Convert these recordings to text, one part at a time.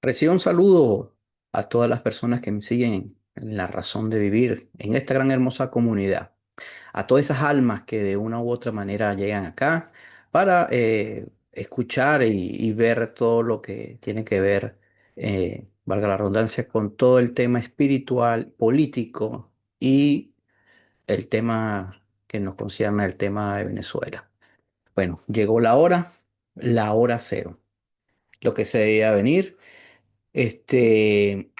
Recibo un saludo a todas las personas que me siguen en La Razón de Vivir, en esta gran hermosa comunidad, a todas esas almas que de una u otra manera llegan acá para escuchar y ver todo lo que tiene que ver, valga la redundancia, con todo el tema espiritual, político y el tema que nos concierne, el tema de Venezuela. Bueno, llegó la hora cero, lo que se debía venir. Este,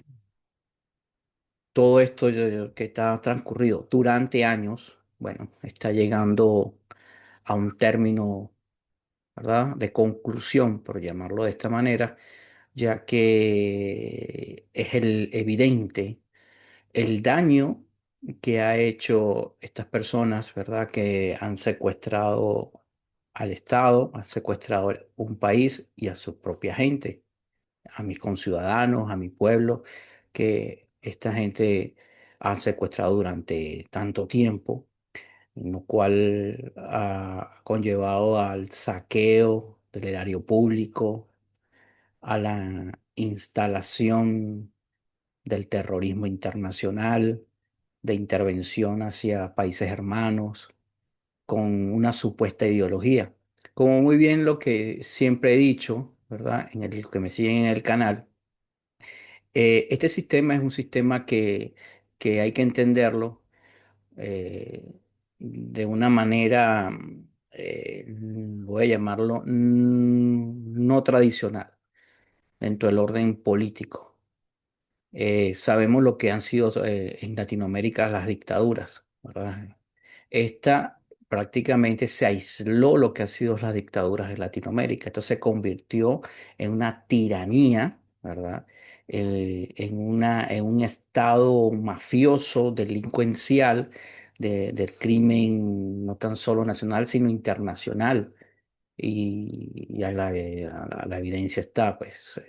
Todo esto que está transcurrido durante años, bueno, está llegando a un término, ¿verdad? De conclusión, por llamarlo de esta manera, ya que es el evidente el daño que ha hecho estas personas, ¿verdad? Que han secuestrado al Estado, han secuestrado un país y a su propia gente, a mis conciudadanos, a mi pueblo, que esta gente han secuestrado durante tanto tiempo, lo cual ha conllevado al saqueo del erario público, a la instalación del terrorismo internacional, de intervención hacia países hermanos, con una supuesta ideología. Como muy bien lo que siempre he dicho, ¿verdad? En el que me siguen en el canal. Este sistema es un sistema que hay que entenderlo de una manera, voy a llamarlo, no tradicional dentro del orden político. Sabemos lo que han sido en Latinoamérica las dictaduras, ¿verdad? Esta prácticamente se aisló lo que ha sido las dictaduras en Latinoamérica. Esto se convirtió en una tiranía, ¿verdad? En un estado mafioso, delincuencial del crimen no tan solo nacional, sino internacional. Y a la evidencia está, pues.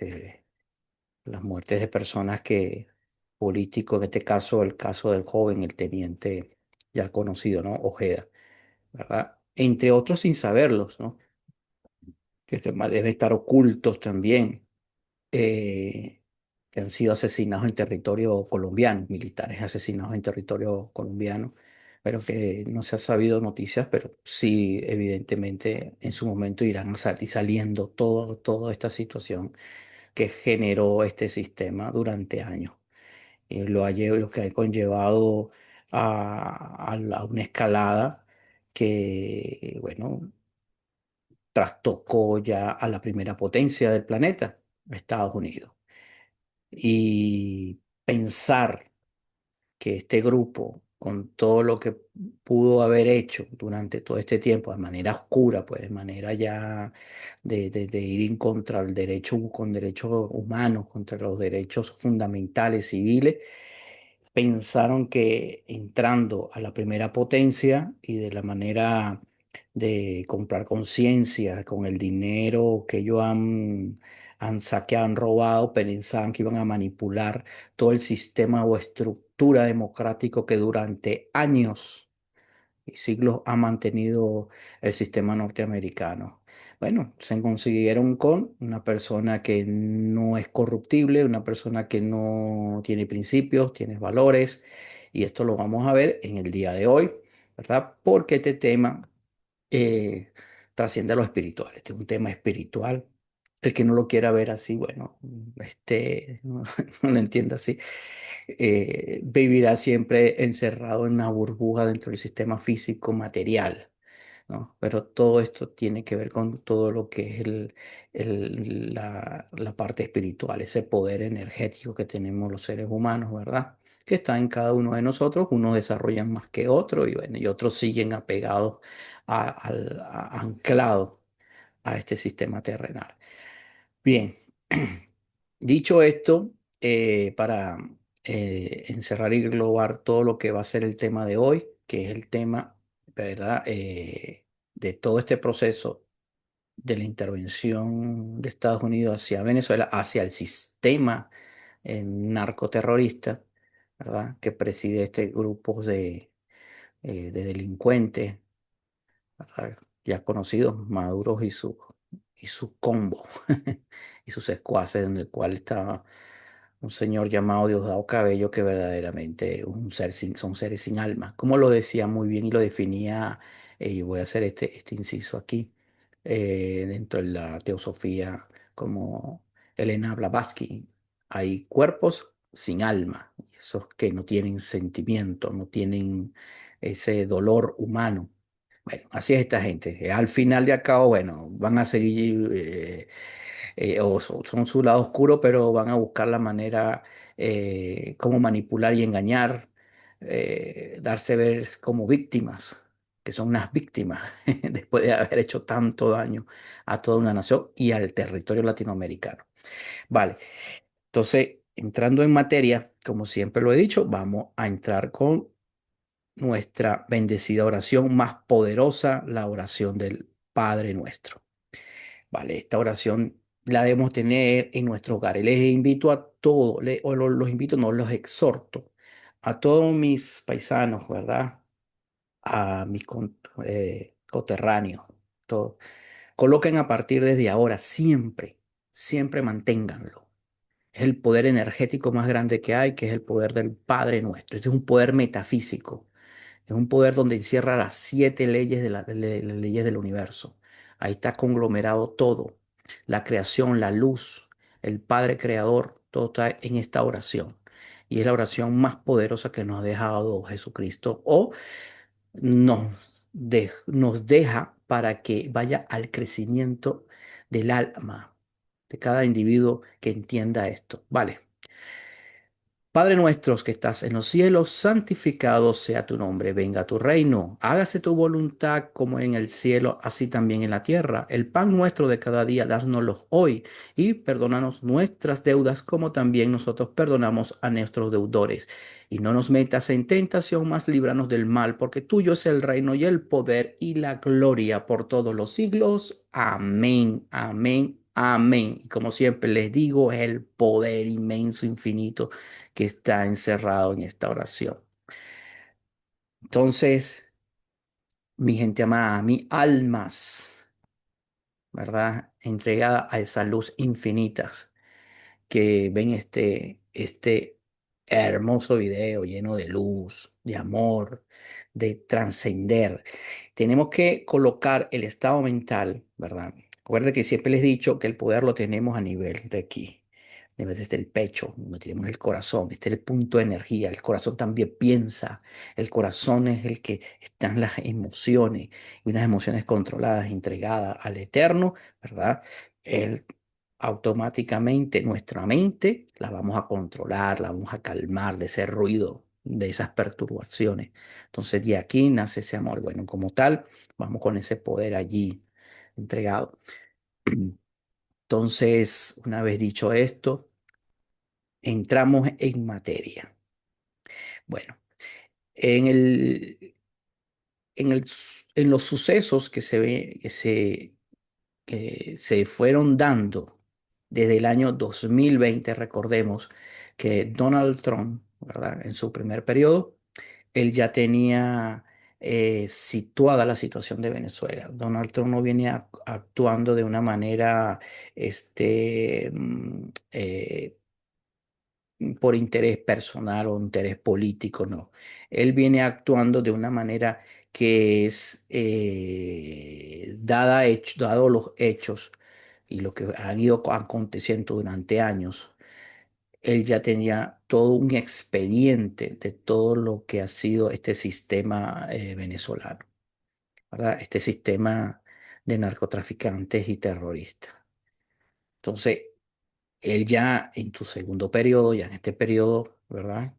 Las muertes de personas que, políticos, en este caso, el caso del joven, el teniente ya conocido, ¿no? Ojeda, ¿verdad? Entre otros sin saberlos, ¿no? Que debe estar ocultos también, eh, que han sido asesinados en territorio colombiano, militares asesinados en territorio colombiano, pero que no se ha sabido noticias, pero sí, evidentemente, en su momento irán a salir saliendo toda esta situación que generó este sistema durante años. Lo que ha conllevado a una escalada que, bueno, trastocó ya a la primera potencia del planeta, Estados Unidos. Y pensar que este grupo, con todo lo que pudo haber hecho durante todo este tiempo, de manera oscura, pues de manera ya de ir en contra del derecho, con derechos humanos, contra los derechos fundamentales civiles, pensaron que entrando a la primera potencia y de la manera de comprar conciencia con el dinero que ellos han saqueado, han robado, pensaban que iban a manipular todo el sistema o estructura democrático que durante años y siglos ha mantenido el sistema norteamericano. Bueno, se consiguieron con una persona que no es corruptible, una persona que no tiene principios, tiene valores, y esto lo vamos a ver en el día de hoy, ¿verdad? Porque este tema eh, trasciende a lo espiritual. Este es un tema espiritual. El que no lo quiera ver así, bueno, no, no lo entienda así. Vivirá siempre encerrado en una burbuja dentro del sistema físico material, ¿no? Pero todo esto tiene que ver con todo lo que es la parte espiritual, ese poder energético que tenemos los seres humanos, ¿verdad? Que está en cada uno de nosotros, unos desarrollan más que otros y, bueno, y otros siguen apegados, anclados a este sistema terrenal. Bien, dicho esto, para encerrar y englobar todo lo que va a ser el tema de hoy, que es el tema, ¿verdad? De todo este proceso de la intervención de Estados Unidos hacia Venezuela, hacia el sistema narcoterrorista, ¿verdad? Que preside este grupo de delincuentes, ¿verdad? Ya conocidos, Maduros y su combo y sus secuaces, en el cual está un señor llamado Diosdado Cabello, que verdaderamente es un ser son seres sin alma, como lo decía muy bien y lo definía, y voy a hacer este inciso aquí, dentro de la teosofía, como Elena Blavatsky: hay cuerpos sin alma, esos que no tienen sentimiento, no tienen ese dolor humano. Bueno, así es esta gente. Al final de cabo, bueno, van a seguir, o son su lado oscuro, pero van a buscar la manera, cómo manipular y engañar, darse ver como víctimas, que son unas víctimas, después de haber hecho tanto daño a toda una nación y al territorio latinoamericano. Vale, entonces, entrando en materia, como siempre lo he dicho, vamos a entrar con nuestra bendecida oración más poderosa, la oración del Padre Nuestro. Vale, esta oración la debemos tener en nuestro hogar. Les invito a todos, o los invito, no, los exhorto a todos mis paisanos, ¿verdad? A mis coterráneos, todos. Coloquen a partir desde ahora, siempre, siempre manténganlo. Es el poder energético más grande que hay, que es el poder del Padre Nuestro. Este es un poder metafísico. Es un poder donde encierra las siete leyes las leyes del universo. Ahí está conglomerado todo. La creación, la luz, el Padre Creador, todo está en esta oración. Y es la oración más poderosa que nos ha dejado Jesucristo, o nos, nos deja para que vaya al crecimiento del alma de cada individuo que entienda esto. Vale. Padre nuestro que estás en los cielos, santificado sea tu nombre, venga tu reino, hágase tu voluntad como en el cielo, así también en la tierra. El pan nuestro de cada día, dásnoslo hoy y perdónanos nuestras deudas como también nosotros perdonamos a nuestros deudores. Y no nos metas en tentación, mas líbranos del mal, porque tuyo es el reino y el poder y la gloria por todos los siglos. Amén, amén, amén. Y como siempre les digo, es el poder inmenso, infinito, que está encerrado en esta oración. Entonces, mi gente amada, mi almas, ¿verdad? Entregada a esa luz infinita, que ven este hermoso video lleno de luz, de amor, de trascender. Tenemos que colocar el estado mental, ¿verdad? Recuerda que siempre les he dicho que el poder lo tenemos a nivel de aquí, desde el pecho, donde tenemos el corazón. Este es el punto de energía. El corazón también piensa. El corazón es el que están las emociones, y unas emociones controladas, entregadas al Eterno, ¿verdad? Él automáticamente, nuestra mente la vamos a controlar, la vamos a calmar de ese ruido, de esas perturbaciones. Entonces, de aquí nace ese amor. Bueno, como tal, vamos con ese poder allí entregado. Entonces, una vez dicho esto, entramos en materia. Bueno, en en los sucesos que que se fueron dando desde el año 2020, recordemos que Donald Trump, ¿verdad? En su primer periodo, él ya tenía situada la situación de Venezuela. Donald Trump no viene actuando de una manera, por interés personal o interés político, no. Él viene actuando de una manera que es, dado los hechos y lo que han ido aconteciendo durante años. Él ya tenía todo un expediente de todo lo que ha sido este sistema venezolano, ¿verdad? Este sistema de narcotraficantes y terroristas. Entonces, él ya en tu segundo periodo, ya en este periodo, ¿verdad?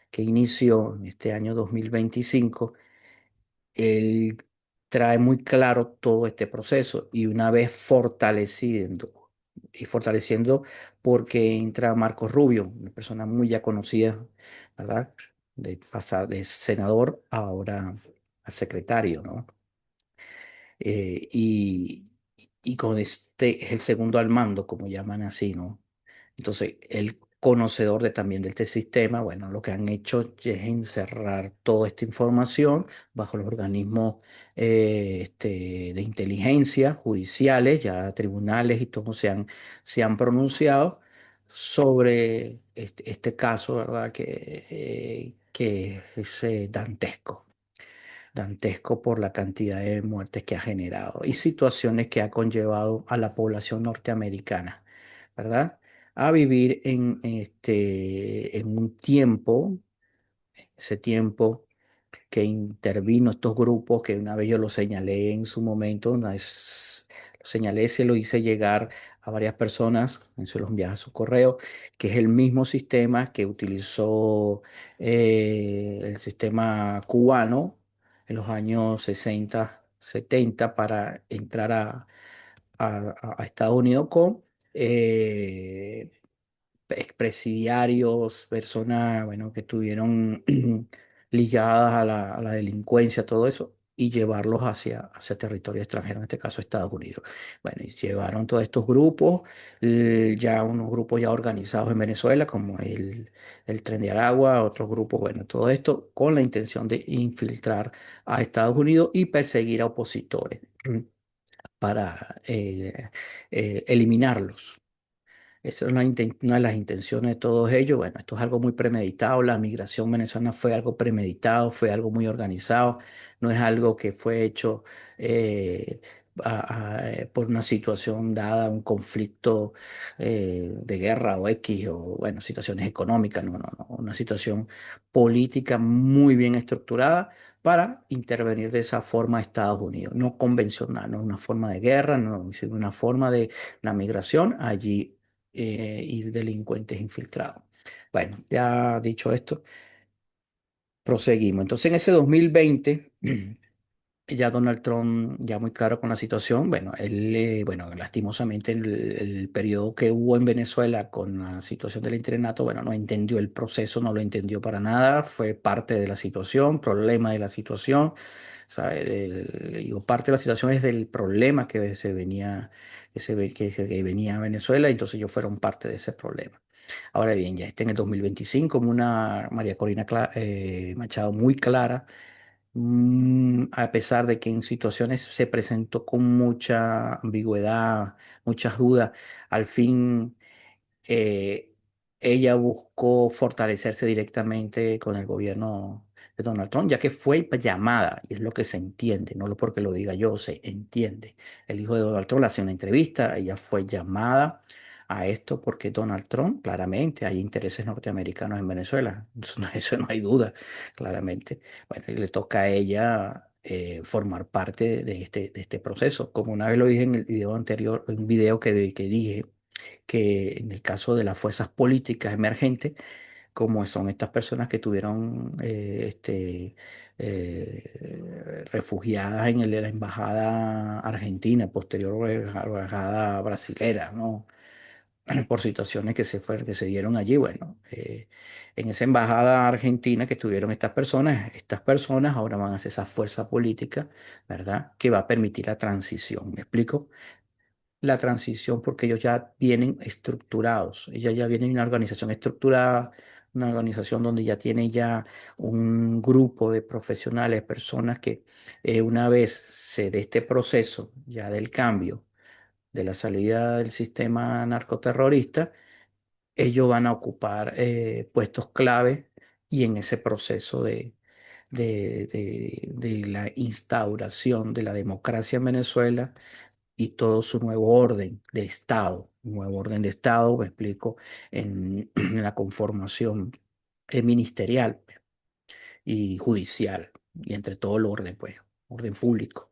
Que inició en este año 2025, él trae muy claro todo este proceso, y una vez fortaleciendo porque entra Marco Rubio, una persona muy ya conocida, ¿verdad? De pasar de senador ahora a secretario, ¿no? Y, y con este es el segundo al mando, como llaman así, ¿no? Entonces, el conocedor también de este sistema, bueno, lo que han hecho es encerrar toda esta información bajo los organismos de inteligencia judiciales, ya tribunales y todos se han pronunciado sobre este caso, ¿verdad? Que es dantesco por la cantidad de muertes que ha generado y situaciones que ha conllevado a la población norteamericana, ¿verdad? A vivir en un tiempo, ese tiempo que intervino estos grupos, que una vez yo lo señalé en su momento, lo señalé, se lo hice llegar a varias personas, se los envié a su correo, que es el mismo sistema que utilizó el sistema cubano en los años 60, 70 para entrar a Estados Unidos con eh, expresidiarios, personas, bueno, que estuvieron ligadas a la delincuencia, todo eso, y llevarlos hacia territorio extranjero, en este caso Estados Unidos. Bueno, y llevaron todos estos grupos, ya unos grupos ya organizados en Venezuela, como el Tren de Aragua, otros grupos, bueno, todo esto con la intención de infiltrar a Estados Unidos y perseguir a opositores para eliminarlos. Esa es una de las intenciones de todos ellos. Bueno, esto es algo muy premeditado. La migración venezolana fue algo premeditado, fue algo muy organizado. No es algo que fue hecho eh, por una situación dada, un conflicto de guerra o X, o bueno, situaciones económicas. No, no, no. Una situación política muy bien estructurada para intervenir de esa forma a Estados Unidos. No convencional, no una forma de guerra, no, sino una forma de la migración allí y delincuentes infiltrados. Bueno, ya dicho esto, proseguimos. Entonces, en ese 2020, ya Donald Trump, ya muy claro con la situación, bueno, él, bueno, lastimosamente el periodo que hubo en Venezuela con la situación del interinato, bueno, no entendió el proceso, no lo entendió para nada, fue parte de la situación, problema de la situación, ¿sabe? Digo, parte de la situación es del problema que se venía, que venía a Venezuela, entonces ellos fueron parte de ese problema. Ahora bien, ya está en el 2025, como una María Corina Machado muy clara, a pesar de que en situaciones se presentó con mucha ambigüedad, muchas dudas, al fin eh, ella buscó fortalecerse directamente con el gobierno de Donald Trump, ya que fue llamada, y es lo que se entiende, no lo porque lo diga yo, se entiende. El hijo de Donald Trump le hace una entrevista, ella fue llamada a esto porque Donald Trump, claramente, hay intereses norteamericanos en Venezuela, eso no hay duda, claramente. Bueno, y le toca a ella formar parte de este proceso. Como una vez lo dije en el video anterior, en un video que dije, que en el caso de las fuerzas políticas emergentes, como son estas personas que estuvieron refugiadas en la embajada argentina, posterior a la embajada brasilera, ¿no? Por situaciones que se dieron allí. Bueno, en esa embajada argentina que estuvieron estas personas ahora van a ser esa fuerza política, ¿verdad? Que va a permitir la transición. ¿Me explico? La transición porque ellos ya vienen estructurados, ellos ya vienen en una organización estructurada, una organización donde ya tiene ya un grupo de profesionales, personas que una vez se dé este proceso ya del cambio, de la salida del sistema narcoterrorista, ellos van a ocupar puestos clave y en ese proceso de la instauración de la democracia en Venezuela y todo su nuevo orden de Estado, nuevo orden de Estado, me explico, en la conformación ministerial y judicial, y entre todo el orden, pues, orden público.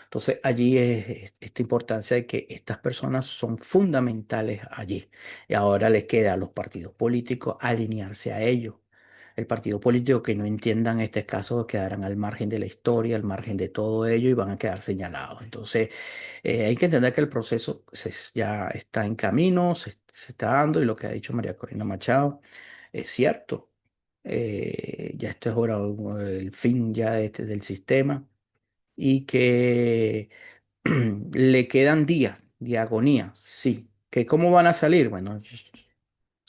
Entonces, allí es esta importancia de que estas personas son fundamentales allí. Y ahora les queda a los partidos políticos alinearse a ellos, el partido político que no entiendan este caso quedarán al margen de la historia, al margen de todo ello y van a quedar señalados. Entonces, hay que entender que el proceso ya está en camino, se está dando y lo que ha dicho María Corina Machado es cierto. Ya esto es ahora el fin ya del sistema y que le quedan días de agonía, sí. ¿Que cómo van a salir? Bueno,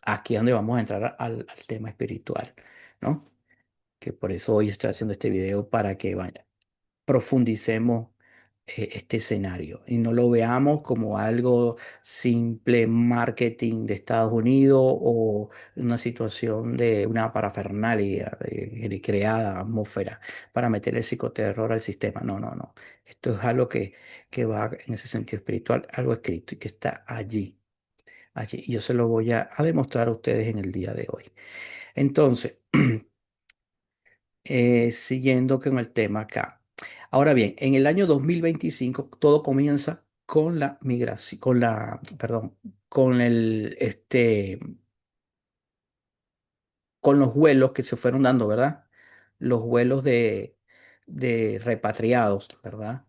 aquí es donde vamos a entrar al tema espiritual, ¿no? Que por eso hoy estoy haciendo este video para que vaya, profundicemos este escenario y no lo veamos como algo simple marketing de Estados Unidos o una situación de una parafernalia de creada atmósfera para meter el psicoterror al sistema. No, no, no. Esto es algo que va en ese sentido espiritual, algo escrito y que está allí. Allí. Y yo se lo voy a demostrar a ustedes en el día de hoy. Entonces, siguiendo con el tema acá. Ahora bien, en el año 2025 todo comienza con la migración, perdón, con con los vuelos que se fueron dando, ¿verdad? Los vuelos de repatriados, ¿verdad?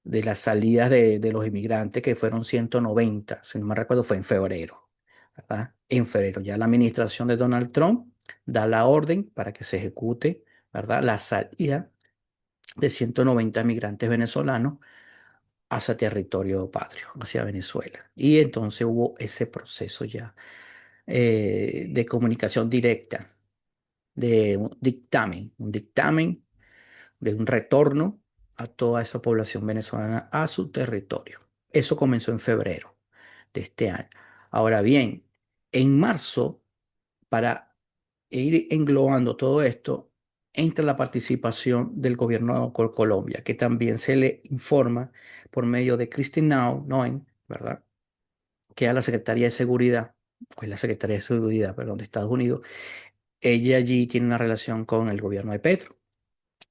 De las salidas de los inmigrantes que fueron 190, si no me recuerdo, fue en febrero, ¿verdad? En febrero ya la administración de Donald Trump da la orden para que se ejecute, ¿verdad? La salida de 190 migrantes venezolanos hacia territorio patrio, hacia Venezuela. Y entonces hubo ese proceso ya de comunicación directa, de un dictamen de un retorno a toda esa población venezolana a su territorio. Eso comenzó en febrero de este año. Ahora bien, en marzo, para ir englobando todo esto, entra la participación del gobierno de Colombia, que también se le informa por medio de Christine Noem, ¿verdad? Que a la Secretaría de Seguridad, o es la Secretaría de Seguridad, perdón, de Estados Unidos, ella allí tiene una relación con el gobierno de Petro,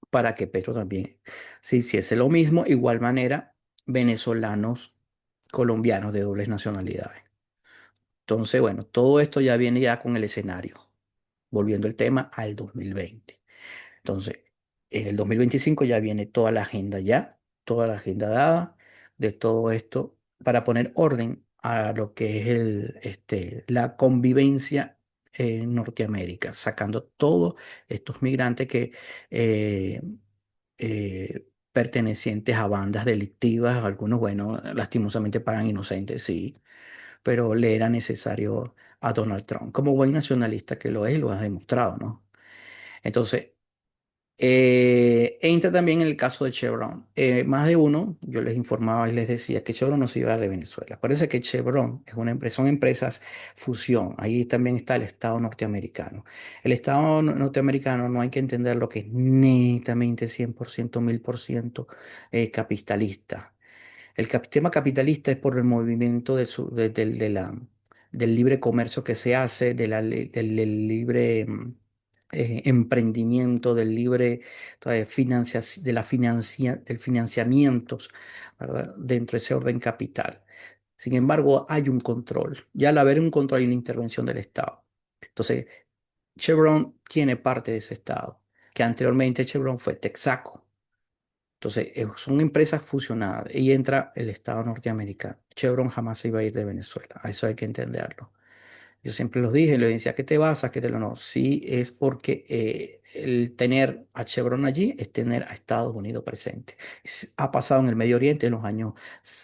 para que Petro también se hiciese lo mismo, igual manera, venezolanos, colombianos de dobles nacionalidades. Entonces, bueno, todo esto ya viene ya con el escenario, volviendo el tema al 2020. Entonces, en el 2025 ya viene toda la agenda ya, toda la agenda dada de todo esto para poner orden a lo que es la convivencia en Norteamérica, sacando todos estos migrantes que pertenecientes a bandas delictivas, algunos, bueno, lastimosamente pagan inocentes, sí, pero le era necesario a Donald Trump, como buen nacionalista que lo es, lo ha demostrado, ¿no? Entonces, entra también en el caso de Chevron. Más de uno, yo les informaba y les decía que Chevron no se iba de Venezuela. Parece que Chevron es una empresa, son empresas fusión. Ahí también está el Estado norteamericano. El Estado norteamericano no hay que entender lo que es netamente 100%, 1000% capitalista. Tema capitalista es por el movimiento del libre comercio que se hace, del libre emprendimiento, del libre del financiamientos, ¿verdad? Dentro de ese orden capital. Sin embargo, hay un control. Y al haber un control hay una intervención del Estado. Entonces, Chevron tiene parte de ese Estado, que anteriormente Chevron fue Texaco. Entonces, son empresas fusionadas y entra el Estado norteamericano. Chevron jamás se iba a ir de Venezuela. A eso hay que entenderlo. Yo siempre los dije, les decía, ¿qué te vas a qué te lo no? Sí, es porque el tener a Chevron allí es tener a Estados Unidos presente. Ha pasado en el Medio Oriente en los años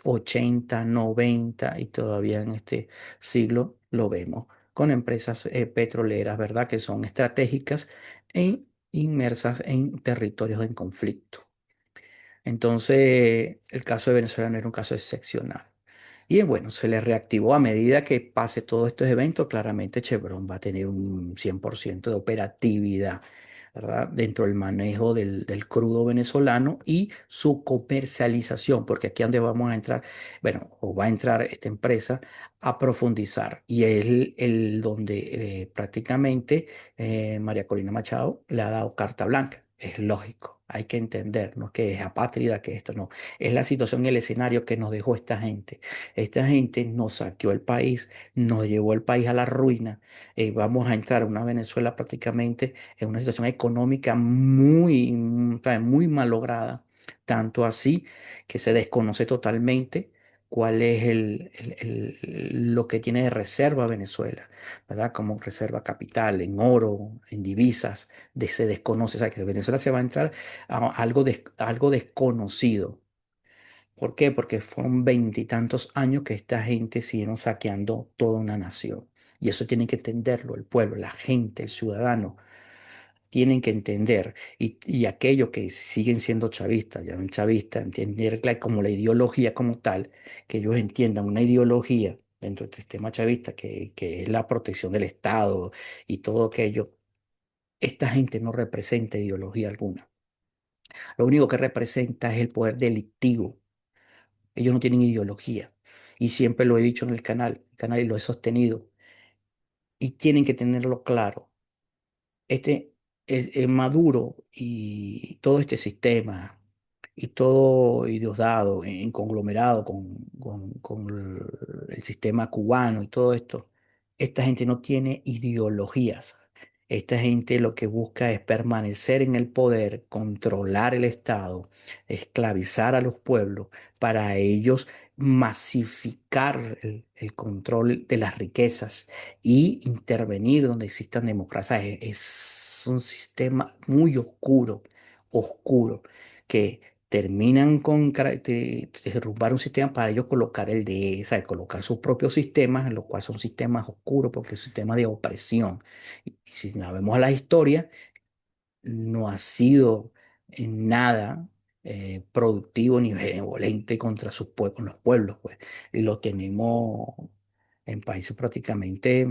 80, 90 y todavía en este siglo lo vemos con empresas petroleras, ¿verdad? Que son estratégicas e inmersas en territorios en conflicto. Entonces, el caso de Venezuela no era un caso excepcional. Y bueno, se le reactivó a medida que pase todos estos eventos. Claramente, Chevron va a tener un 100% de operatividad, ¿verdad? Dentro del manejo del crudo venezolano y su comercialización, porque aquí es donde vamos a entrar, bueno, o va a entrar esta empresa a profundizar. Y es el donde prácticamente María Corina Machado le ha dado carta blanca. Es lógico, hay que entender, no es que es apátrida, que esto no. Es la situación y el escenario que nos dejó esta gente. Esta gente nos saqueó el país, nos llevó el país a la ruina. Vamos a entrar a una Venezuela prácticamente en una situación económica muy malograda, tanto así que se desconoce totalmente cuál es lo que tiene de reserva Venezuela, ¿verdad? Como reserva capital, en oro, en divisas se desconoce, o sea, que Venezuela se va a entrar a algo desconocido. ¿Por qué? Porque fueron veintitantos años que esta gente siguieron saqueando toda una nación. Y eso tiene que entenderlo el pueblo, la gente, el ciudadano, tienen que entender. Y aquellos que siguen siendo chavistas, ya un chavista, entender como la ideología como tal, que ellos entiendan una ideología dentro del sistema chavista, que es la protección del Estado y todo aquello. Esta gente no representa ideología alguna. Lo único que representa es el poder delictivo. Ellos no tienen ideología. Y siempre lo he dicho en el canal y lo he sostenido. Y tienen que tenerlo claro. Maduro y todo este sistema y todo y Diosdado en conglomerado con el sistema cubano y todo esto, esta gente no tiene ideologías. Esta gente lo que busca es permanecer en el poder, controlar el Estado, esclavizar a los pueblos para ellos masificar el control de las riquezas y intervenir donde existan democracias. Es un sistema muy oscuro, oscuro, que terminan con derrumbar un sistema para ellos colocar o sea, colocar sus propios sistemas, en los cuales son sistemas oscuros porque es un sistema de opresión. Y si la vemos a la historia, no ha sido en nada productivo ni benevolente contra con los pueblos, pues. Y lo tenemos en países prácticamente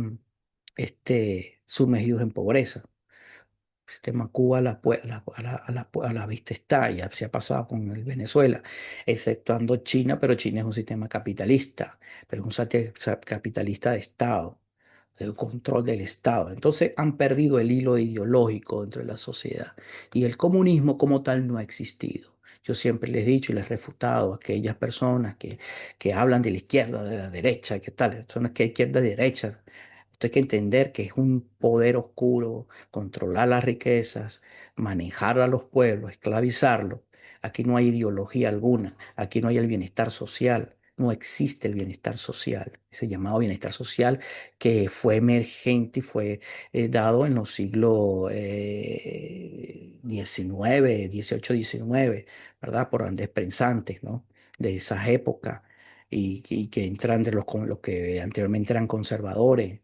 sumergidos en pobreza. El sistema Cuba a la vista está, ya se ha pasado con el Venezuela, exceptuando China, pero China es un sistema capitalista, pero es un capitalista de Estado, el control del Estado. Entonces han perdido el hilo ideológico dentro de la sociedad y el comunismo como tal no ha existido. Yo siempre les he dicho y les he refutado a aquellas personas que hablan de la izquierda, de la derecha, ¿qué tal? Esto no es que izquierda y derecha. Esto hay que entender que es un poder oscuro, controlar las riquezas, manejar a los pueblos, esclavizarlos. Aquí no hay ideología alguna, aquí no hay el bienestar social, no existe el bienestar social, ese llamado bienestar social que fue emergente y fue dado en los siglos XIX, XVIII, XIX, ¿verdad? Por grandes pensantes, ¿no? De esas épocas y que entran de con los que anteriormente eran conservadores.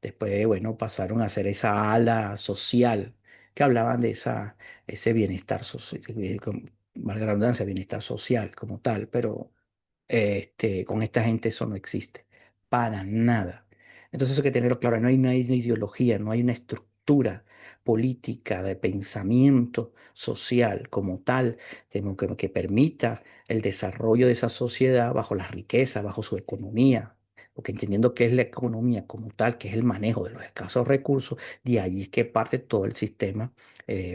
Después, bueno, pasaron a ser esa ala social que hablaban de ese bienestar social, valga la redundancia, bienestar social como tal, pero con esta gente eso no existe, para nada. Entonces eso hay que tenerlo claro, no hay una ideología, no hay una estructura política de pensamiento social como tal que permita el desarrollo de esa sociedad bajo las riquezas, bajo su economía. Porque entendiendo qué es la economía como tal, que es el manejo de los escasos recursos, de allí es que parte todo el sistema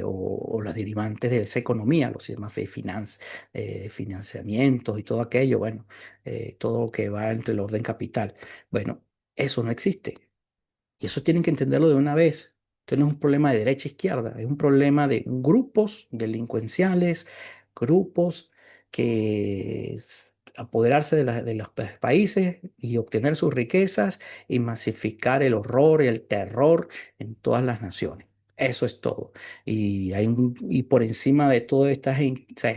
o las derivantes de esa economía, los sistemas de financiamientos y todo aquello, bueno, todo lo que va entre el orden capital. Bueno, eso no existe. Y eso tienen que entenderlo de una vez. Esto no es un problema de derecha e izquierda, es un problema de grupos delincuenciales, grupos apoderarse de los países y obtener sus riquezas y masificar el horror y el terror en todas las naciones. Eso es todo. Y por encima de toda esta gente, o sea,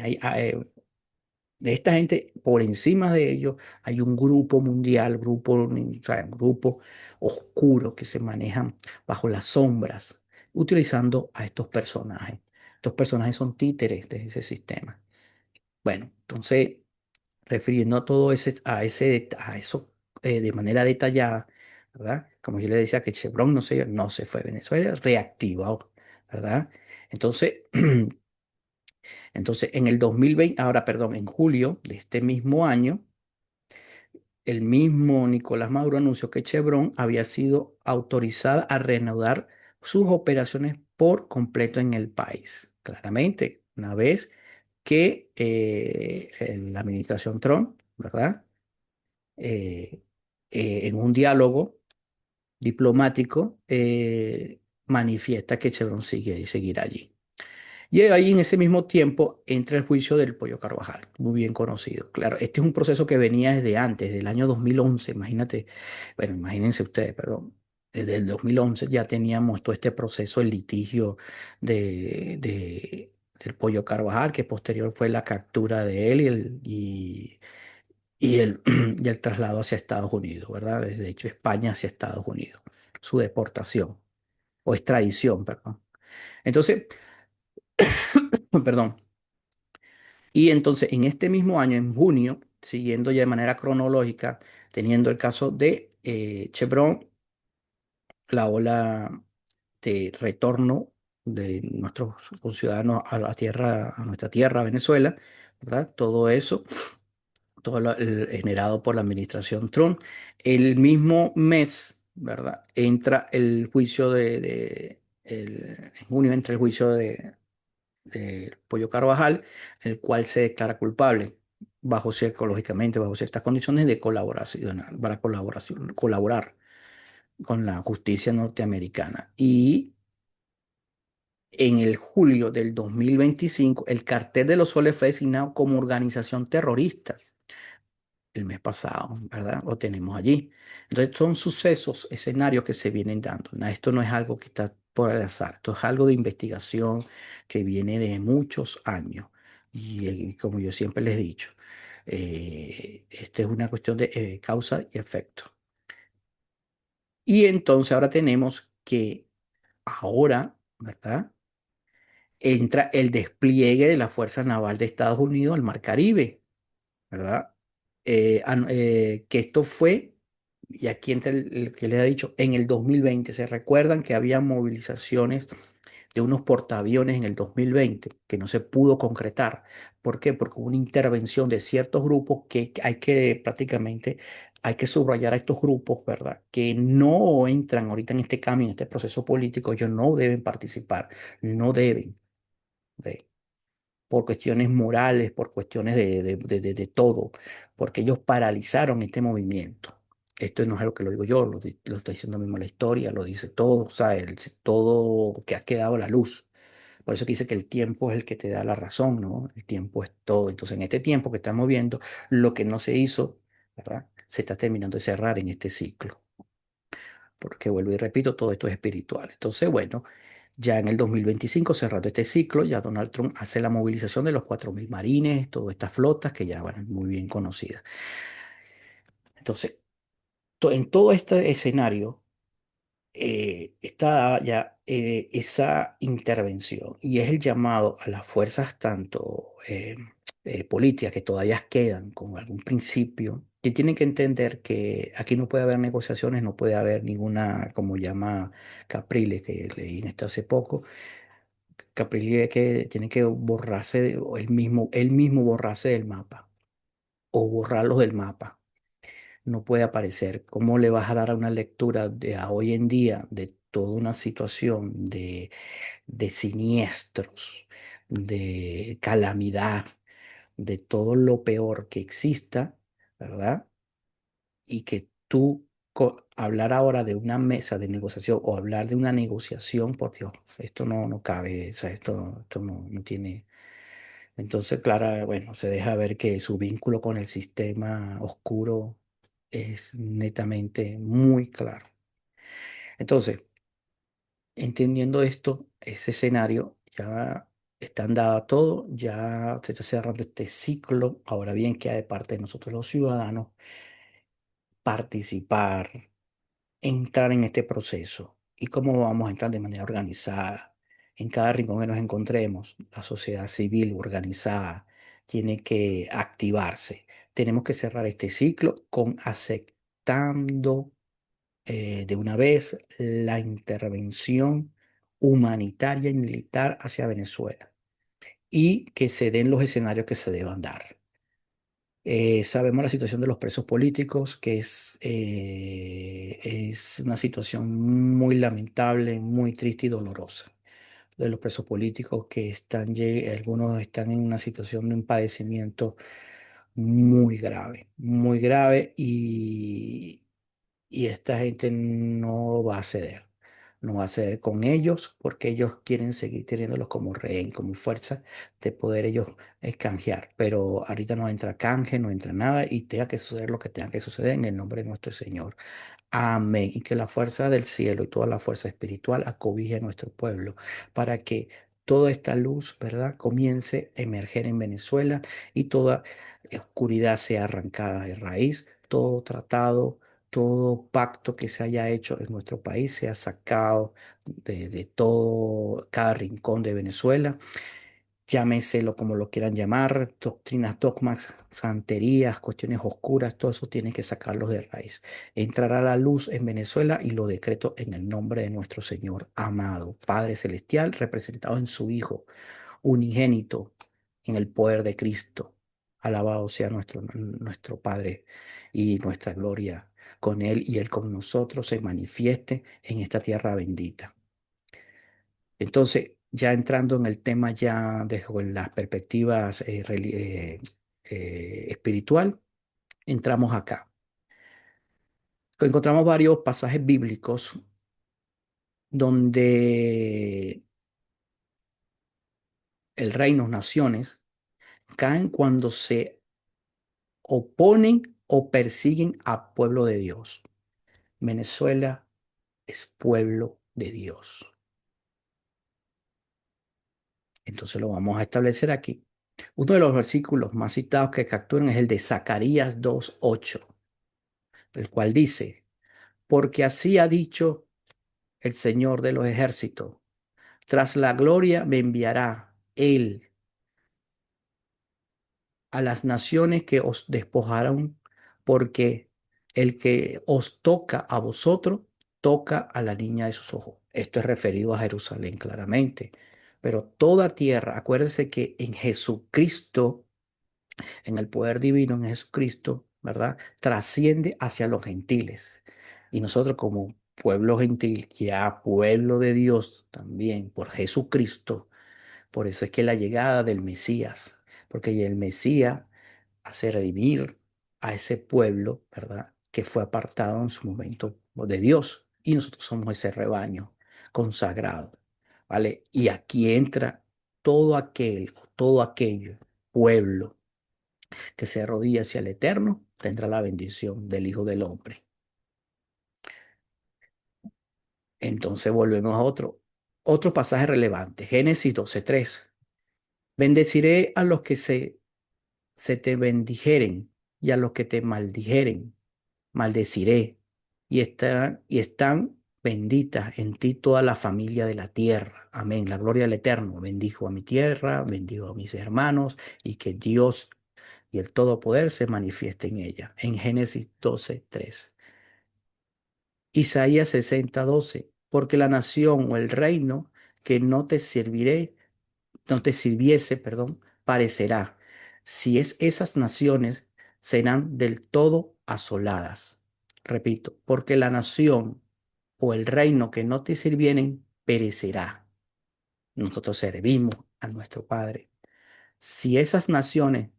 de esta gente, por encima de ellos, hay un grupo mundial, o sea, un grupo oscuro que se manejan bajo las sombras, utilizando a estos personajes. Estos personajes son títeres de ese sistema. Bueno, entonces, refiriendo a todo a eso de manera detallada, ¿verdad? Como yo le decía que Chevron no se fue a Venezuela, reactivó, ¿verdad? Entonces, Entonces, en el 2020, ahora, perdón, en julio de este mismo año, el mismo Nicolás Maduro anunció que Chevron había sido autorizada a reanudar sus operaciones por completo en el país. claramente, una vez que la administración Trump, ¿verdad? Eh, en un diálogo diplomático, manifiesta que Chevron seguirá allí. Y ahí en ese mismo tiempo entra el juicio del Pollo Carvajal, muy bien conocido. Claro, este es un proceso que venía desde antes, del año 2011, imagínate, bueno, imagínense ustedes, perdón, desde el 2011 ya teníamos todo este proceso, el litigio del Pollo Carvajal, que posterior fue la captura de él y y el traslado hacia Estados Unidos, ¿verdad? Desde hecho España hacia Estados Unidos, su deportación o extradición, perdón. Entonces, perdón. Y entonces, en este mismo año, en junio, siguiendo ya de manera cronológica, teniendo el caso de Chevron, la ola de retorno de nuestros ciudadanos a la tierra, a nuestra tierra, Venezuela, ¿verdad? Todo eso, generado por la administración Trump. El mismo mes, ¿verdad? Entra el juicio en junio entra el juicio de Pollo Carvajal, el cual se declara culpable lógicamente, bajo ciertas condiciones de colaboración, para colaborar con la justicia norteamericana. Y en el julio del 2025 el cartel de los Soles fue designado como organización terrorista el mes pasado, ¿verdad? Lo tenemos allí. Entonces son sucesos, escenarios que se vienen dando. Esto no es algo que está por el azar, esto es algo de investigación que viene de muchos años. Y como yo siempre les he dicho, esta es una cuestión de causa y efecto. Y entonces ahora tenemos que ahora, ¿verdad? Entra el despliegue de la Fuerza Naval de Estados Unidos al Mar Caribe. ¿Verdad? Que esto fue, y aquí entra el que les he dicho, en el 2020. ¿Se recuerdan que había movilizaciones de unos portaaviones en el 2020 que no se pudo concretar? ¿Por qué? Porque hubo una intervención de ciertos grupos que hay que prácticamente, hay que subrayar a estos grupos, ¿verdad? Que no entran ahorita en este cambio, en este proceso político, ellos no deben participar, no deben. ¿Ve? Por cuestiones morales, por cuestiones de todo, porque ellos paralizaron este movimiento. Esto no es algo que lo digo yo, lo está diciendo mismo la historia, lo dice todo, o sea, todo que ha quedado a la luz. Por eso que dice que el tiempo es el que te da la razón, ¿no? El tiempo es todo. Entonces, en este tiempo que estamos viendo, lo que no se hizo, ¿verdad? Se está terminando de cerrar en este ciclo. Porque vuelvo y repito, todo esto es espiritual. Entonces, bueno, ya en el 2025, cerrando este ciclo, ya Donald Trump hace la movilización de los 4.000 marines, todas estas flotas que ya van muy bien conocidas. Entonces, en todo este escenario está ya esa intervención y es el llamado a las fuerzas tanto políticas que todavía quedan con algún principio, que tienen que entender que aquí no puede haber negociaciones, no puede haber ninguna, como llama Capriles, que leí en esto hace poco. Capriles que tiene que borrarse, o él mismo borrarse del mapa o borrarlos del mapa. No puede aparecer. ¿Cómo le vas a dar una lectura de a hoy en día de toda una situación de siniestros, de calamidad, de todo lo peor que exista, ¿verdad? Y que tú hablar ahora de una mesa de negociación o hablar de una negociación, por Dios, esto no cabe, o sea, esto no tiene. Entonces, Clara, bueno, se deja ver que su vínculo con el sistema oscuro es netamente muy claro. Entonces, entendiendo esto, ese escenario, ya están dado todo, ya se está cerrando este ciclo. Ahora bien, queda de parte de nosotros los ciudadanos participar, entrar en este proceso y cómo vamos a entrar de manera organizada. En cada rincón que nos encontremos, la sociedad civil organizada tiene que activarse. Tenemos que cerrar este ciclo con aceptando de una vez la intervención humanitaria y militar hacia Venezuela y que se den los escenarios que se deban dar. Sabemos la situación de los presos políticos, que es una situación muy lamentable, muy triste y dolorosa. de los presos políticos que algunos están en una situación de un padecimiento muy grave y esta gente no va a ceder. No va a ceder con ellos porque ellos quieren seguir teniéndolos como rehén, como fuerza de poder ellos canjear. Pero ahorita no entra canje, no entra nada y tenga que suceder lo que tenga que suceder en el nombre de nuestro Señor. Amén. Y que la fuerza del cielo y toda la fuerza espiritual acobije a nuestro pueblo para que toda esta luz, ¿verdad?, comience a emerger en Venezuela y toda oscuridad sea arrancada de raíz, todo tratado, todo pacto que se haya hecho en nuestro país sea sacado de todo, cada rincón de Venezuela, llámeselo como lo quieran llamar, doctrinas, dogmas, santerías, cuestiones oscuras, todo eso tiene que sacarlos de raíz. Entrará la luz en Venezuela y lo decreto en el nombre de nuestro Señor amado, Padre Celestial, representado en su Hijo unigénito, en el poder de Cristo. Alabado sea nuestro Padre y nuestra gloria con Él y Él con nosotros se manifieste en esta tierra bendita. Entonces, ya entrando en el tema ya desde las perspectivas espiritual, entramos acá. Encontramos varios pasajes bíblicos donde el reino, naciones, caen cuando se oponen o persiguen a pueblo de Dios. Venezuela es pueblo de Dios. Entonces lo vamos a establecer aquí. Uno de los versículos más citados que capturan es el de Zacarías 2:8, el cual dice, porque así ha dicho el Señor de los ejércitos, tras la gloria me enviará Él a las naciones que os despojaron, porque el que os toca a vosotros, toca a la niña de sus ojos. Esto es referido a Jerusalén claramente. Pero toda tierra, acuérdese que en Jesucristo, en el poder divino en Jesucristo, ¿verdad? Trasciende hacia los gentiles. Y nosotros como pueblo gentil, ya pueblo de Dios también por Jesucristo, por eso es que la llegada del Mesías, porque el Mesías hace redimir a ese pueblo, ¿verdad? Que fue apartado en su momento de Dios. Y nosotros somos ese rebaño consagrado, ¿vale? Y aquí entra todo aquello, pueblo que se arrodilla hacia el Eterno, tendrá la bendición del Hijo del Hombre. Entonces volvemos a otro pasaje relevante, Génesis 12:3. Bendeciré a los que se te bendijeren y a los que te maldijeren, maldeciré y están benditas en ti toda la familia de la tierra. Amén. La gloria del Eterno. Bendijo a mi tierra, bendijo a mis hermanos y que Dios y el Todopoder se manifieste en ella. En Génesis 12:3. Isaías 60:12. Porque la nación o el reino que no te sirviese, perdón, parecerá. Si es esas naciones serán del todo asoladas. Repito, porque la nación o el reino que no te sirvieren perecerá. Nosotros servimos a nuestro Padre. Si esas naciones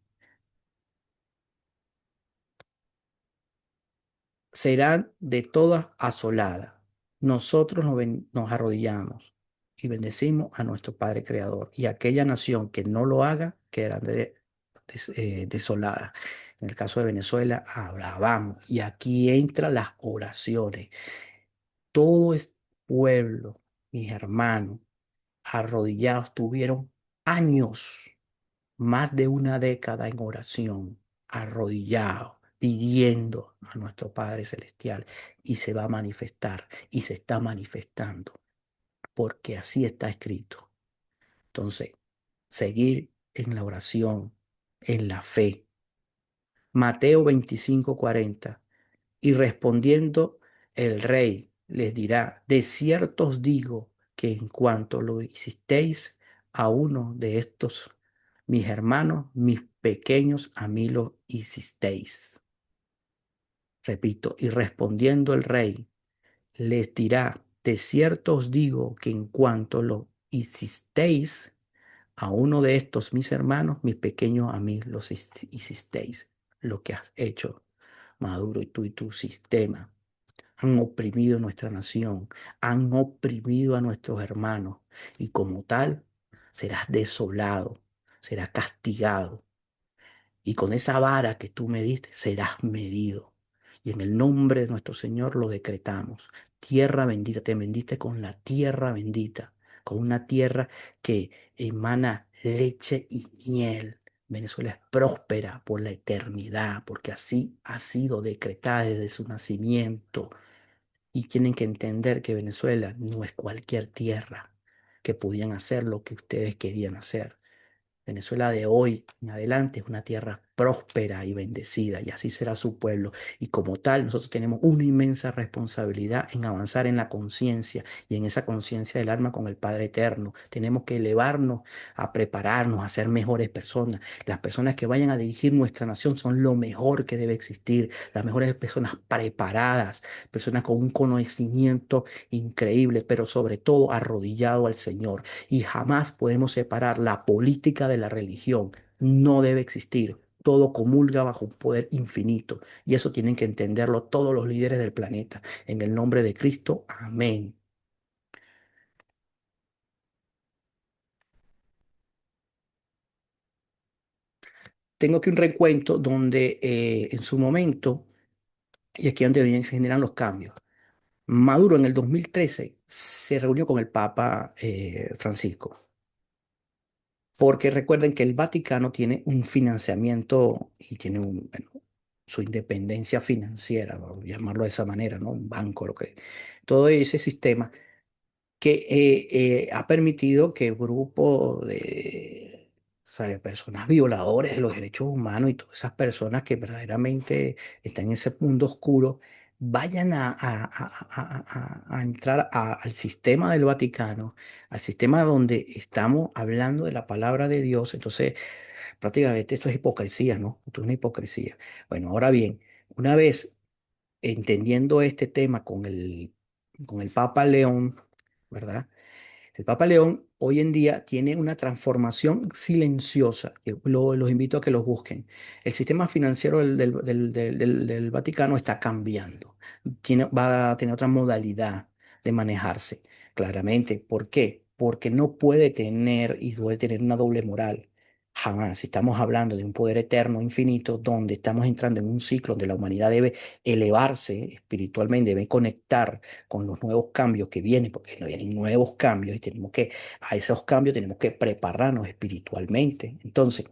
serán de todas asoladas, nosotros nos arrodillamos y bendecimos a nuestro Padre Creador. Y aquella nación que no lo haga quedará desolada. En el caso de Venezuela, alabamos. Y aquí entran las oraciones. Todo es pueblo, mis hermanos, arrodillados, tuvieron años, más de una década en oración, arrodillados, pidiendo a nuestro Padre Celestial. Y se va a manifestar y se está manifestando, porque así está escrito. Entonces, seguir en la oración, en la fe. Mateo 25:40. Y respondiendo el rey les dirá, de cierto os digo que en cuanto lo hicisteis a uno de estos, mis hermanos, mis pequeños, a mí lo hicisteis. Repito, y respondiendo el rey les dirá, de cierto os digo que en cuanto lo hicisteis a uno de estos mis hermanos, mis pequeños, a mí los hicisteis. Lo que has hecho, Maduro, y tú y tu sistema han oprimido nuestra nación, han oprimido a nuestros hermanos, y como tal serás desolado, serás castigado, y con esa vara que tú me diste serás medido. Y en el nombre de nuestro Señor lo decretamos. Tierra bendita, te bendiste con la tierra bendita, con una tierra que emana leche y miel. Venezuela es próspera por la eternidad, porque así ha sido decretada desde su nacimiento. Y tienen que entender que Venezuela no es cualquier tierra, que podían hacer lo que ustedes querían hacer. Venezuela de hoy en adelante es una tierra próspera y bendecida, y así será su pueblo. Y como tal, nosotros tenemos una inmensa responsabilidad en avanzar en la conciencia y en esa conciencia del alma con el Padre Eterno. Tenemos que elevarnos a prepararnos, a ser mejores personas. Las personas que vayan a dirigir nuestra nación son lo mejor que debe existir, las mejores personas preparadas, personas con un conocimiento increíble, pero sobre todo arrodillado al Señor. Y jamás podemos separar la política de la religión. No debe existir. Todo comulga bajo un poder infinito. Y eso tienen que entenderlo todos los líderes del planeta. En el nombre de Cristo, amén. Tengo aquí un recuento donde en su momento, y aquí es donde se generan los cambios. Maduro en el 2013 se reunió con el Papa Francisco, porque recuerden que el Vaticano tiene un financiamiento y tiene bueno, su independencia financiera, vamos a llamarlo de esa manera, ¿no? Un banco, lo que, todo ese sistema que ha permitido que grupos de, o sea, de personas violadores de los derechos humanos y todas esas personas que verdaderamente están en ese mundo oscuro vayan a entrar al sistema del Vaticano, al sistema donde estamos hablando de la palabra de Dios. Entonces, prácticamente esto es hipocresía, ¿no? Esto es una hipocresía. Bueno, ahora bien, una vez entendiendo este tema con el Papa León, ¿verdad? El Papa León hoy en día tiene una transformación silenciosa. Los invito a que los busquen. El sistema financiero del Vaticano está cambiando. Va a tener otra modalidad de manejarse, claramente. ¿Por qué? Porque no puede tener y debe tener una doble moral. Jamás. Si estamos hablando de un poder eterno, infinito, donde estamos entrando en un ciclo donde la humanidad debe elevarse espiritualmente, debe conectar con los nuevos cambios que vienen, porque no vienen nuevos cambios y tenemos que, a esos cambios tenemos que prepararnos espiritualmente. Entonces,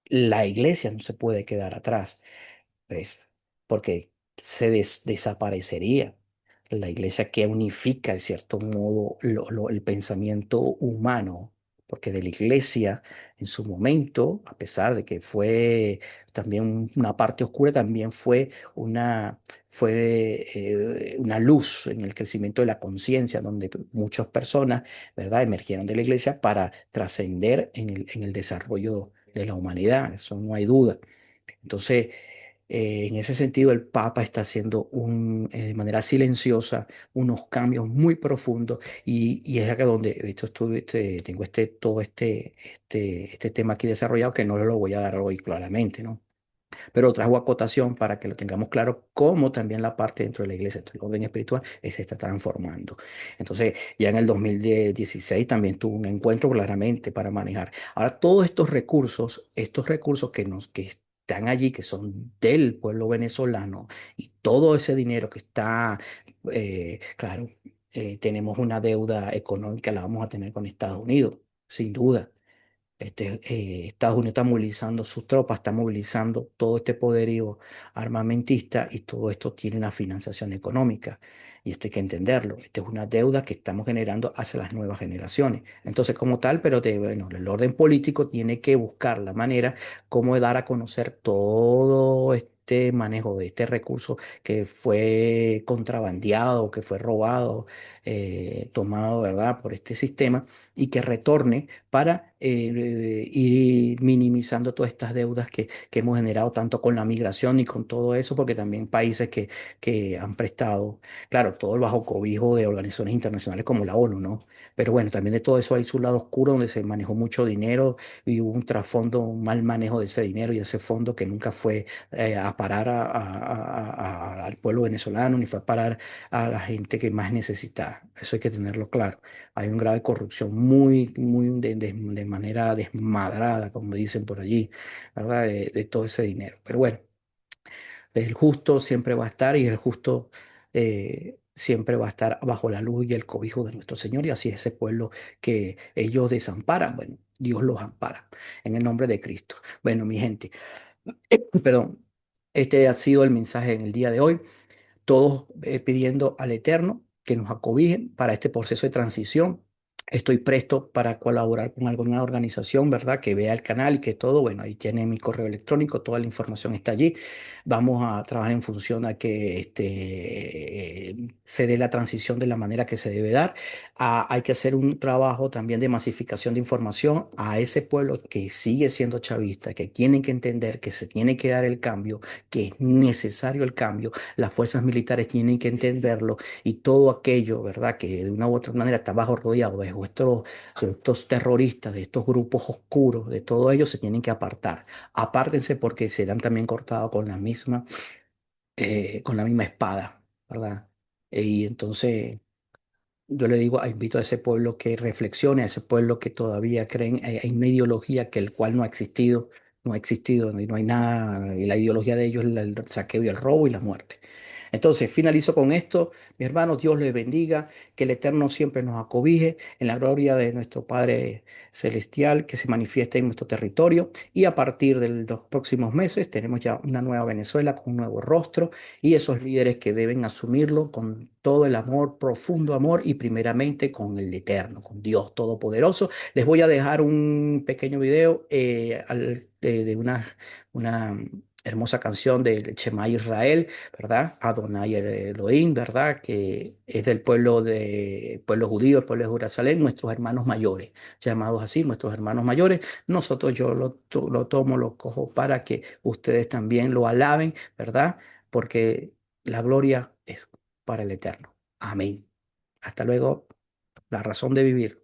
la iglesia no se puede quedar atrás, ¿ves? Porque desaparecería la iglesia que unifica, de cierto modo, el pensamiento humano. Porque de la iglesia, en su momento, a pesar de que fue también una parte oscura, también fue una luz en el crecimiento de la conciencia, donde muchas personas, ¿verdad?, emergieron de la iglesia para trascender en el desarrollo de la humanidad. Eso no hay duda. Entonces, en ese sentido, el Papa está haciendo de manera silenciosa unos cambios muy profundos, y es acá donde tengo todo este tema aquí desarrollado, que no lo voy a dar hoy claramente, ¿no? Pero trajo acotación para que lo tengamos claro, cómo también la parte dentro de la iglesia, el orden espiritual, se está transformando. Entonces, ya en el 2016 también tuvo un encuentro claramente para manejar. Ahora, todos estos recursos que están allí, que son del pueblo venezolano, y todo ese dinero que está, claro, tenemos una deuda económica, la vamos a tener con Estados Unidos, sin duda. Estados Unidos está movilizando sus tropas, está movilizando todo este poderío armamentista, y todo esto tiene una financiación económica. Y esto hay que entenderlo. Esta es una deuda que estamos generando hacia las nuevas generaciones. Entonces, como tal, pero bueno, el orden político tiene que buscar la manera como dar a conocer todo este manejo de este recurso que fue contrabandeado, que fue robado, tomado, ¿verdad?, por este sistema y que retorne para ir minimizando todas estas deudas que hemos generado tanto con la migración y con todo eso, porque también países que han prestado, claro, todo bajo cobijo de organizaciones internacionales como la ONU, ¿no? Pero bueno, también de todo eso hay su lado oscuro donde se manejó mucho dinero y hubo un trasfondo, un mal manejo de ese dinero y ese fondo que nunca fue a parar al pueblo venezolano ni fue a parar a la gente que más necesita. Eso hay que tenerlo claro. Hay un grado de corrupción muy de manera desmadrada, como dicen por allí, ¿verdad? De todo ese dinero. Pero bueno, el justo siempre va a estar y el justo siempre va a estar bajo la luz y el cobijo de nuestro Señor. Y así es ese pueblo que ellos desamparan. Bueno, Dios los ampara en el nombre de Cristo. Bueno, mi gente, perdón, este ha sido el mensaje en el día de hoy, todos pidiendo al Eterno que nos acobije para este proceso de transición. Estoy presto para colaborar con alguna organización, ¿verdad? Que vea el canal y que todo, bueno, ahí tiene mi correo electrónico, toda la información está allí. Vamos a trabajar en función a que se dé la transición de la manera que se debe dar. Hay que hacer un trabajo también de masificación de información a ese pueblo que sigue siendo chavista, que tienen que entender que se tiene que dar el cambio, que es necesario el cambio, las fuerzas militares tienen que entenderlo y todo aquello, ¿verdad?, que de una u otra manera está bajo rodeado de estos terroristas, de estos grupos oscuros, de todo ello se tienen que apartar. Apártense porque serán también cortados con la misma espada, ¿verdad? Y entonces yo le digo, invito a ese pueblo que reflexione, a ese pueblo que todavía creen, hay una ideología que el cual no ha existido, no ha existido, y no hay nada, y la ideología de ellos es el saqueo y el robo y la muerte. Entonces, finalizo con esto, mi hermano, Dios les bendiga, que el Eterno siempre nos acobije en la gloria de nuestro Padre Celestial, que se manifieste en nuestro territorio, y a partir de los próximos meses tenemos ya una nueva Venezuela con un nuevo rostro y esos líderes que deben asumirlo con todo el amor, profundo amor y primeramente con el Eterno, con Dios Todopoderoso. Les voy a dejar un pequeño video de una hermosa canción del Shema Israel, ¿verdad? Adonai Elohim, ¿verdad? Que es del pueblo judío, el pueblo de Jerusalén, nuestros hermanos mayores, llamados así, nuestros hermanos mayores. Nosotros yo lo tomo, lo cojo para que ustedes también lo alaben, ¿verdad? Porque la gloria es para el Eterno. Amén. Hasta luego. La razón de vivir.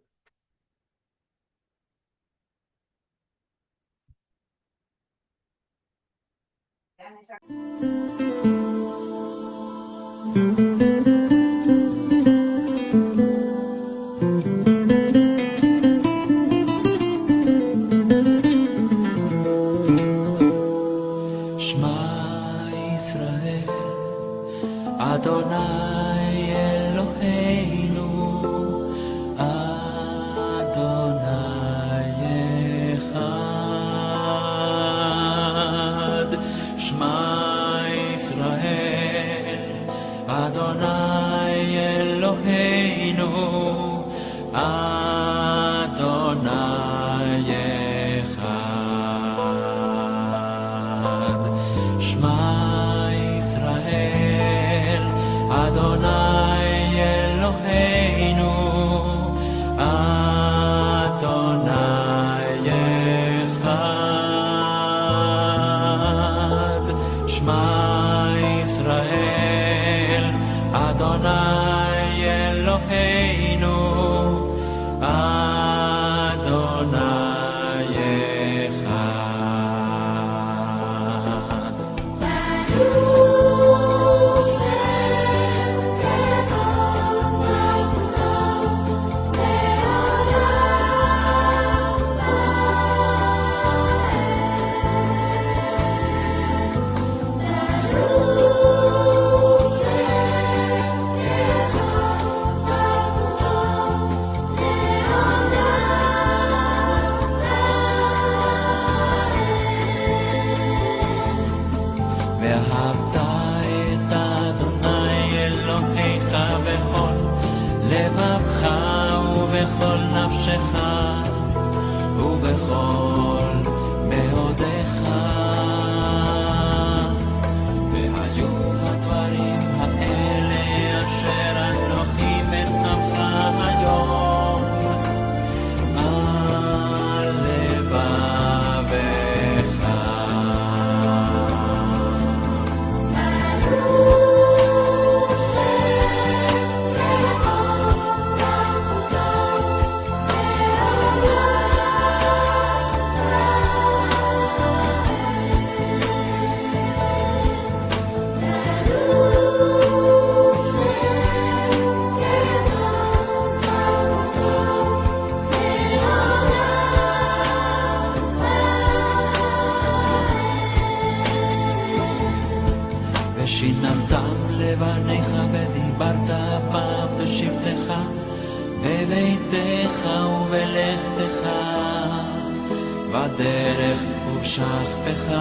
Shema Israel, Adonai Eloheinu, Adonai Echad. Shema Israel, Adonai Eloheinu, Adonai Echad. Shema Israel, Adonai Eloheinu, Adonai Echad. Shema Israel, Adonai Eloheinu, Adonai Echad. ואהבת את אדוני אלוהיך בכל לבבך ובכל נפשך ובכל מאודיך. והיו הדברים האלה אשר אנוכי מצווה ובלכתך, בדרך ובשכבך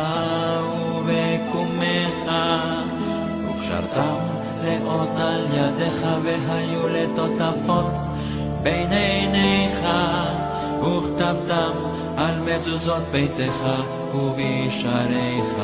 ובקומך, וקשרתם לאות על ידיך, והיו לטוטפות בין עיניך, וכתבתם על מזוזות ביתך ובישעריך.